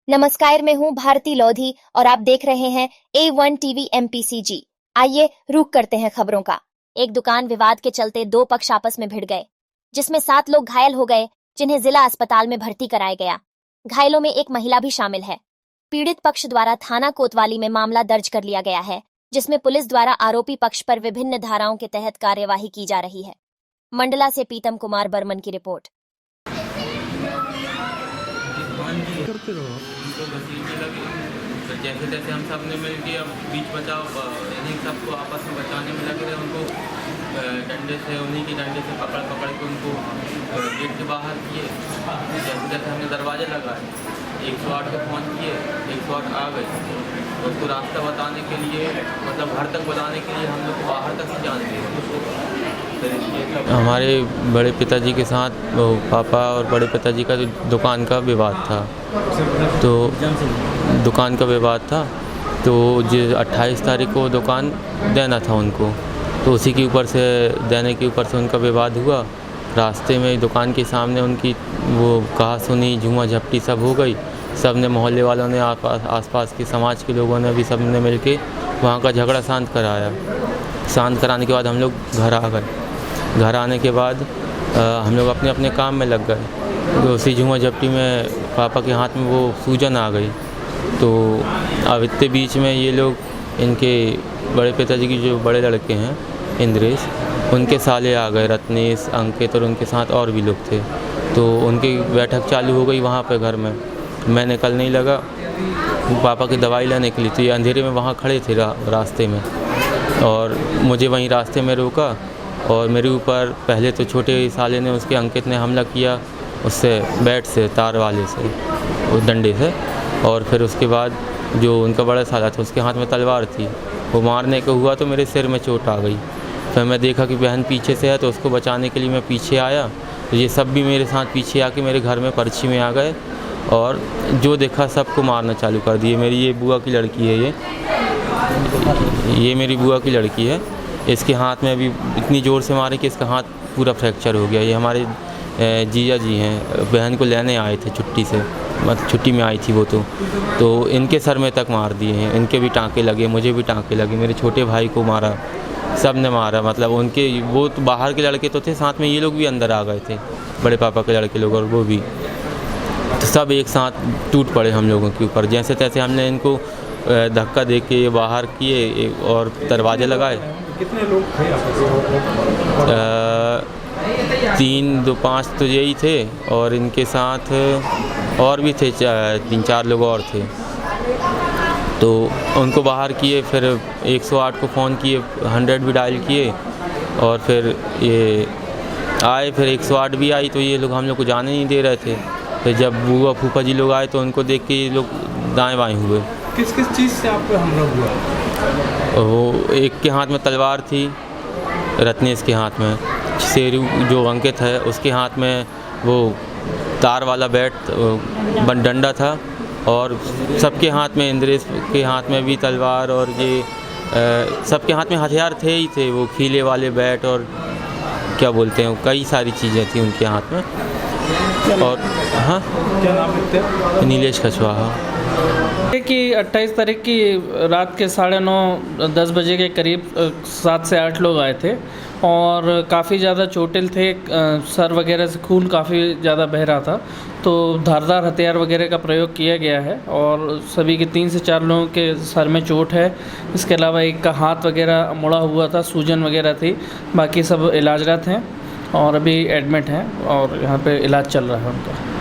नमस्कार, मैं हूँ भारती लोधी और आप देख रहे हैं A1 टीवी MPCG। आइए रुक करते हैं खबरों का। एक दुकान विवाद के चलते दो पक्ष आपस में भिड़ गए, जिसमें 7 लोग घायल हो गए, जिन्हें जिला अस्पताल में भर्ती कराया गया। घायलों में एक महिला भी शामिल है। पीड़ित पक्ष द्वारा थाना कोतवाली में मामला दर्ज कर लिया गया है, जिसमें पुलिस द्वारा आरोपी पक्ष पर विभिन्न धाराओं के तहत कार्यवाही की जा रही है। मंडला से पीतम कुमार बर्मन की रिपोर्ट। करते रहो तो बसीने लगे। तो जैसे जैसे हम सब ने मिल के अब बीच बचाव यानी सबको आपस में बचाने में लगे रहे। उनको डंडे से उन्हीं के डंडे से पकड़ पकड़ के उनको गेट के बाहर किए। जैसे जैसे हमने दरवाजे लगाए 108 को फ़ोन किए, 108 आ गए। तो उसको रास्ता बताने के लिए मतलब घर तक बुलाने के लिए हम लोग बाहर तक से जान दिए। हमारे बड़े पिताजी के साथ पापा और बड़े पिताजी का दुकान का विवाद था। तो दुकान का विवाद था तो जो 28 तारीख को दुकान देना था उनको, तो उसी के ऊपर से देने के ऊपर से उनका विवाद हुआ। रास्ते में दुकान के सामने उनकी वो कहा सुनी झूमा झपटी सब हो गई। सब ने मोहल्ले वालों ने आसपास के समाज के लोगों ने भी सब ने मिल के वहाँ का झगड़ा शांत कराया। शांत कराने के बाद हम लोग घर आ गए। घर आने के बाद हम लोग अपने अपने काम में लग गए। तो उसी झूमा झपटी में पापा के हाथ में वो सूजन आ गई। तो अब इतने बीच में ये लोग इनके बड़े पिताजी की जो बड़े लड़के हैं इंद्रेश, उनके साले आ गए, रत्नेश, अंकित और उनके साथ और भी लोग थे। तो उनकी बैठक चालू हो गई वहाँ पे घर में। मैं निकल नहीं लगा पापा की दवाई लेने के लिए, तो ये अंधेरे में वहाँ खड़े थे रास्ते में, और मुझे वहीं रास्ते में रोका और मेरे ऊपर पहले तो छोटे साले ने उसके अंकित ने हमला किया, उससे बैट से तार वाले से उस डंडे से। और फिर उसके बाद जो उनका बड़ा साला था उसके हाथ में तलवार थी, वो मारने को हुआ तो मेरे सिर में चोट आ गई। फिर मैं देखा कि बहन पीछे से है, तो उसको बचाने के लिए मैं पीछे आया। तो ये सब भी मेरे साथ पीछे आके मेरे घर में पर्ची में आ गए और जो देखा सबको मारना चालू कर दिए। मेरी ये बुआ की लड़की है, ये मेरी बुआ की लड़की है। इसके हाथ में अभी इतनी ज़ोर से मारे कि इसका हाथ पूरा फ्रैक्चर हो गया। ये हमारे जीजा जी हैं, बहन को लेने आए थे छुट्टी से, मतलब छुट्टी में आई थी वो। तो इनके सर में तक मार दिए हैं। इनके भी टाँके लगे, मुझे भी टाँके लगे, मेरे छोटे भाई को मारा, सब ने मारा। मतलब उनके वो तो बाहर के लड़के तो थे, साथ में ये लोग भी अंदर आ गए थे, बड़े पापा के लड़के लोग, और वो भी। तो सब एक साथ टूट पड़े हम लोगों के ऊपर। जैसे तैसे हमने इनको धक्का दे के बाहर किए और दरवाजे लगाए। कितने लोग थे आपके? 3, 2, 5 तो यही थे, और इनके साथ और भी थे 3-4 लोग और थे। तो उनको बाहर किए, फिर 108 को फ़ोन किए, 100 भी डायल किए, और फिर ये आए। फिर 108 भी आई तो ये लोग हम लोग को जाने नहीं दे रहे थे। फिर जब बुआ फूफा जी लोग आए तो उनको देख के ये लोग दाएँ बाएँ हुए। किस किस चीज़ से आप पे हमला हुआ? वो एक के हाथ में तलवार थी, रत्नेश के हाथ में, शेरू जो अंकित है उसके हाथ में वो तार वाला बैट डंडा था, और सबके हाथ में, इंद्रेश के हाथ में भी तलवार, और ये सबके हाथ में हथियार थे ही थे, वो खीले वाले बैट और क्या बोलते हैं, कई सारी चीज़ें थी उनके हाथ में। और हाँ, क्या नाम लिखते हैं? नीलेश कछवाहा। कि 28 तारीख की रात के 9:30-10 बजे के करीब 7 से 8 लोग आए थे और काफ़ी ज़्यादा चोटिल थे। सर वगैरह से खून काफ़ी ज़्यादा बह रहा था, तो धारदार हथियार वगैरह का प्रयोग किया गया है, और सभी के 3 से 4 लोगों के सर में चोट है। इसके अलावा एक का हाथ वगैरह मुड़ा हुआ था, सूजन वगैरह थी। बाकी सब इलाजरत हैं और अभी एडमिट हैं और यहाँ पे इलाज चल रहा है उनका।